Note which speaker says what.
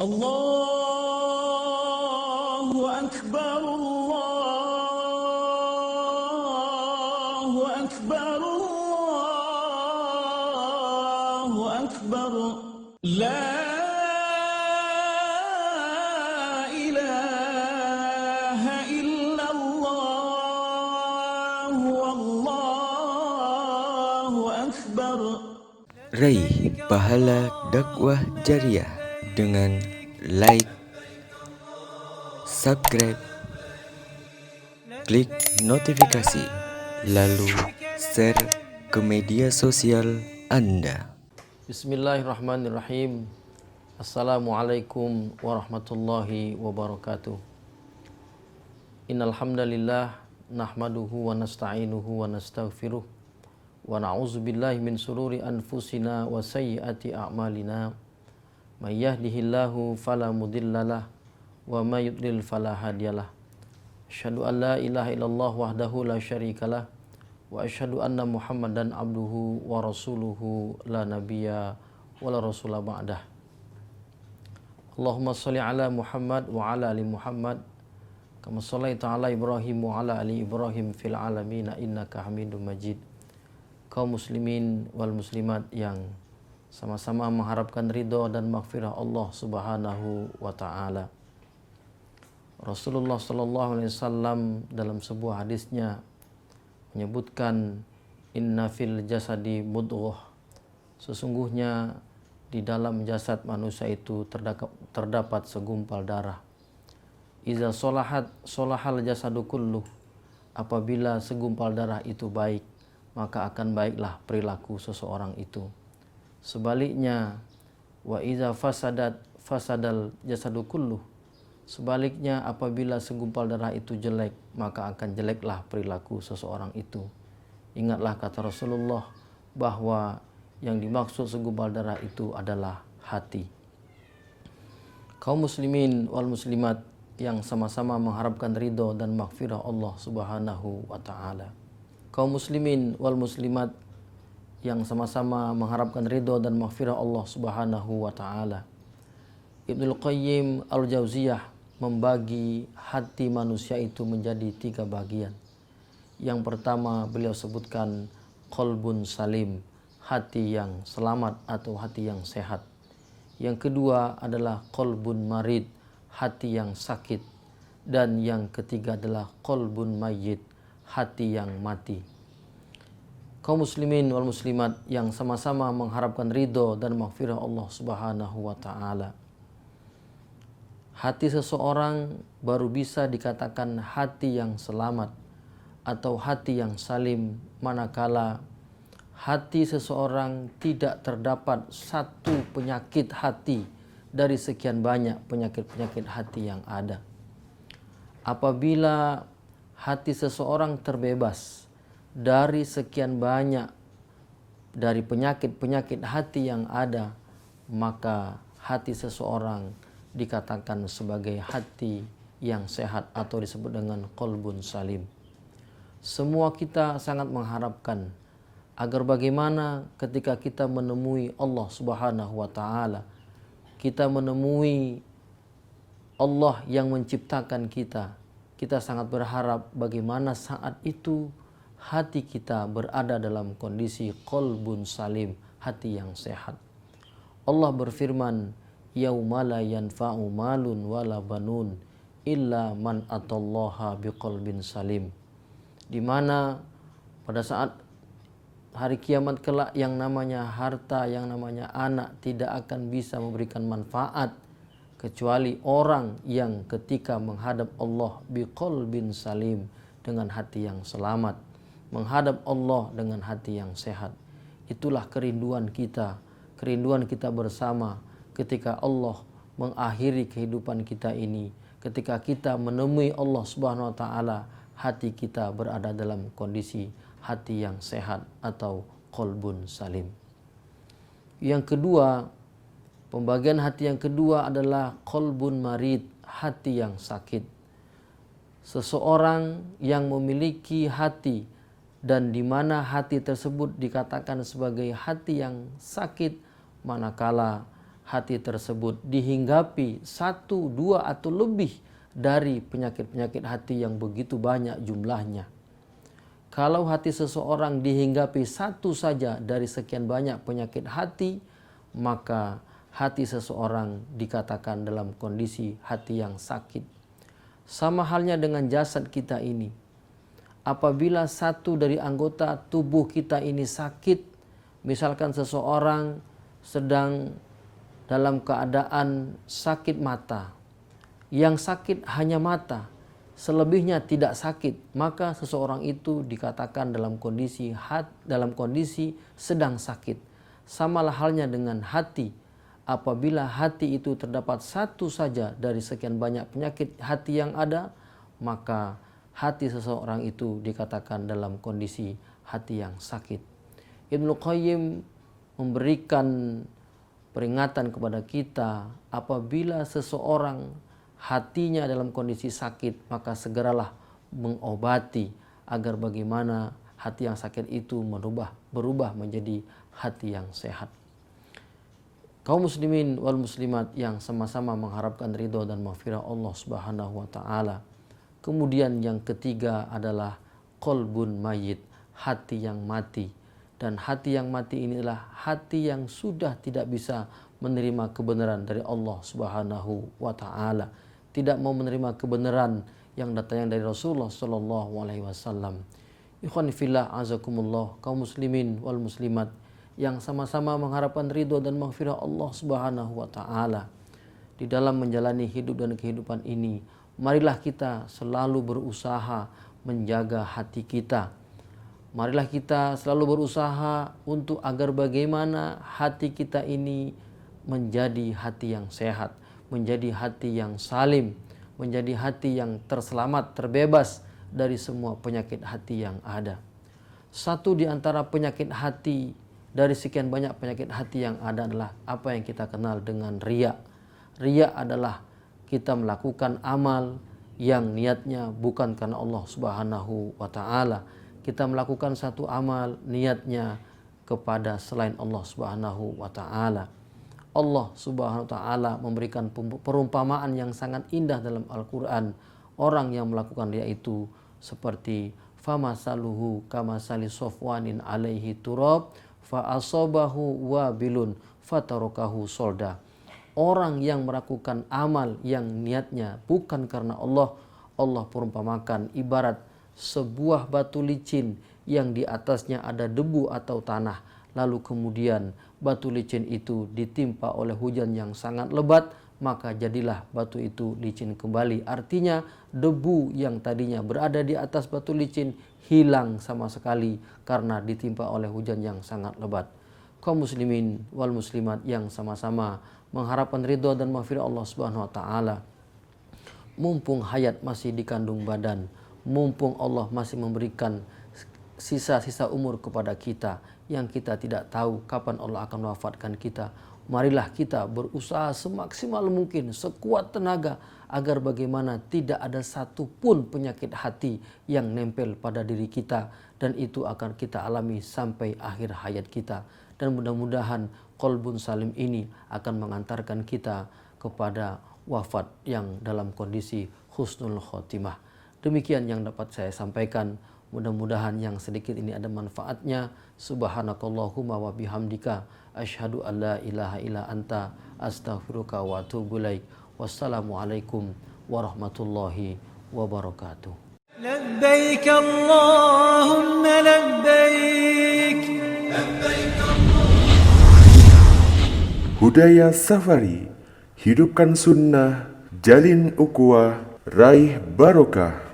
Speaker 1: Allahu Akbar, Allahu Akbar, Allahu Akbar. La ilaha illallah, wallahu akbar.
Speaker 2: Raih pahala dakwah jariah dengan like, subscribe, klik notifikasi, lalu share ke media sosial Anda.
Speaker 3: Bismillahirrahmanirrahim. Assalamualaikum warahmatullahi wabarakatuh. Innal hamdalillah nahmaduhu wa nasta'inuhu wa nastaghfiruh wa na'udzubillahi min sururi anfusina wa sayyiati a'malina. May yahdihillahu fala mudhillalah wa may yudlil fala hadiyalah. Asyhadu an la ilaha illallah wahdahu la syarikalah wa asyhadu anna Muhammadan abduhu wa rasuluhu la nabiyya wa la rasula ba'dah. Allahumma shalli ala Muhammad wa ala ali Muhammad kama shallaita ala Ibrahim wa ala ali Ibrahim fil alamin innaka Hamidum Majid. Kaum muslimin wal muslimat yang sama-sama mengharapkan ridho dan maghfirah Allah Subhanahu wa taala. Rasulullah sallallahu alaihi wasallam dalam sebuah hadisnya menyebutkan inna fil jasadi mudghah. Sesungguhnya di dalam jasad manusia itu terdapat segumpal darah. Iza solahat solahal jasadu kulluh. Apabila segumpal darah itu baik, maka akan baiklah perilaku seseorang itu. Sebaliknya, wa iza fasadal jasadu kulluh. Sebaliknya, apabila segumpal darah itu jelek, maka akan jeleklah perilaku seseorang itu. Ingatlah kata Rasulullah bahwa yang dimaksud segumpal darah itu adalah hati. Kaum muslimin wal muslimat yang sama-sama mengharapkan ridho dan maghfirah Allah Subhanahu wa taala. Kaum muslimin wal muslimat yang sama-sama mengharapkan ridho dan maghfirah Allah Subhanahu wa taala. Ibnul Qayyim Al-Jauziyah membagi hati manusia itu menjadi 3 bagian. Yang pertama beliau sebutkan qalbun salim, hati yang selamat atau hati yang sehat. Yang kedua adalah qalbun marid, hati yang sakit. Dan yang ketiga adalah qalbun mayyit, hati yang mati. Kaum muslimin wal muslimat yang sama-sama mengharapkan ridho dan maghfirah Allah Subhanahu wa taala. Hati seseorang baru bisa dikatakan hati yang selamat atau hati yang salim manakala hati seseorang tidak terdapat satu penyakit hati dari sekian banyak penyakit-penyakit hati yang ada. Apabila hati seseorang terbebas dari sekian banyak dari penyakit-penyakit hati yang ada, maka hati seseorang dikatakan sebagai hati yang sehat atau disebut dengan qalbun salim. Semua kita sangat mengharapkan agar bagaimana ketika kita menemui Allah Subhanahu wa taala, kita menemui Allah yang menciptakan kita. Kita sangat berharap bagaimana saat itu hati kita berada dalam kondisi qalbun salim, hati yang sehat. Allah berfirman, yauma la yanfa'u malun wala banun illa man atallaha biqalbin salim. Di mana pada saat hari kiamat kelak yang namanya harta, yang namanya anak tidak akan bisa memberikan manfaat kecuali orang yang ketika menghadap Allah biqalbin salim, dengan hati yang selamat, menghadap Allah dengan hati yang sehat. Itulah kerinduan kita bersama ketika Allah mengakhiri kehidupan kita ini. Ketika kita menemui Allah Subhanahu wa taala, hati kita berada dalam kondisi hati yang sehat atau qalbun salim. Yang kedua, pembagian hati yang kedua adalah qalbun marid, hati yang sakit. Seseorang yang memiliki hati dan di mana hati tersebut dikatakan sebagai hati yang sakit manakala hati tersebut dihinggapi 1, 2 atau lebih dari penyakit-penyakit hati yang begitu banyak jumlahnya. Kalau hati seseorang dihinggapi 1 saja dari sekian banyak penyakit hati, maka hati seseorang dikatakan dalam kondisi hati yang sakit. Sama halnya dengan jasad kita ini. Apabila 1 dari anggota tubuh kita ini sakit, misalkan seseorang sedang dalam keadaan sakit mata, yang sakit hanya mata, selebihnya tidak sakit, maka seseorang itu dikatakan dalam kondisi sedang sakit. Samalah halnya dengan hati. Apabila hati itu terdapat 1 saja dari sekian banyak penyakit hati yang ada, maka hati seseorang itu dikatakan dalam kondisi hati yang sakit. Ibnu Qayyim memberikan peringatan kepada kita, apabila seseorang hatinya dalam kondisi sakit, maka segeralah mengobati agar bagaimana hati yang sakit itu berubah menjadi hati yang sehat. Kaum muslimin wal muslimat yang sama-sama mengharapkan ridho dan maghfirah Allah Subhanahu wa taala. Kemudian yang ketiga adalah qalbun mayyit, hati yang mati. Dan hati yang mati inilah hati yang sudah tidak bisa menerima kebenaran dari Allah Subhanahu wa taala. Tidak mau menerima kebenaran yang datangnya dari Rasulullah sallallahu alaihi wasallam. Ikhwan fillah azakumullah, kaum muslimin wal muslimat yang sama-sama mengharapkan ridho dan maghfirah Allah Subhanahu wa taala. Di dalam menjalani hidup dan kehidupan ini, marilah kita selalu berusaha menjaga hati kita. Marilah kita selalu berusaha untuk agar bagaimana hati kita ini menjadi hati yang sehat, menjadi hati yang salim, menjadi hati yang terselamat, terbebas dari semua penyakit hati yang ada. Satu di antara penyakit hati dari sekian banyak penyakit hati yang ada adalah apa yang kita kenal dengan riya. Riya adalah kita melakukan amal yang niatnya bukan karena Allah Subhanahu wa taala. Kita melakukan satu amal niatnya kepada selain Allah Subhanahu wa taala. Allah Subhanahu wa taala memberikan perumpamaan yang sangat indah dalam Al-Qur'an. Orang yang melakukan riya itu seperti famasaluhu kamasali sofwanin alaihi turab fa asabahu wabilun fatarakahu solda. Orang yang melakukan amal yang niatnya bukan karena Allah, Allah perumpamakan ibarat sebuah batu licin yang di atasnya ada debu atau tanah, lalu kemudian batu licin itu ditimpa oleh hujan yang sangat lebat, maka jadilah batu itu licin kembali. Artinya debu yang tadinya berada di atas batu licin hilang sama sekali karena ditimpa oleh hujan yang sangat lebat. Kaum muslimin wal muslimat yang sama-sama mengharapkan ridho dan maghfirah Allah Subhanahu wa taala. Mumpung hayat masih di kandung badan, mumpung Allah masih memberikan sisa-sisa umur kepada kita yang kita tidak tahu kapan Allah akan mewafatkan kita, marilah kita berusaha semaksimal mungkin, sekuat tenaga agar bagaimana tidak ada satupun penyakit hati yang nempel pada diri kita, dan itu akan kita alami sampai akhir hayat kita. Dan mudah-mudahan qalbun salim ini akan mengantarkan kita kepada wafat yang dalam kondisi husnul khotimah. Demikian yang dapat saya sampaikan. Mudah-mudahan yang sedikit ini ada manfaatnya. Subhanakallahumma wa bihamdika asyhadu an la ilaha illa anta astaghfiruka wa atubu ilaik. Wassalamualaikum warahmatullahi wabarakatuh.
Speaker 1: لبيك اللهم لبيك
Speaker 4: Budaya Safari, hidupkan sunnah, jalin ukhuwah, raih barokah.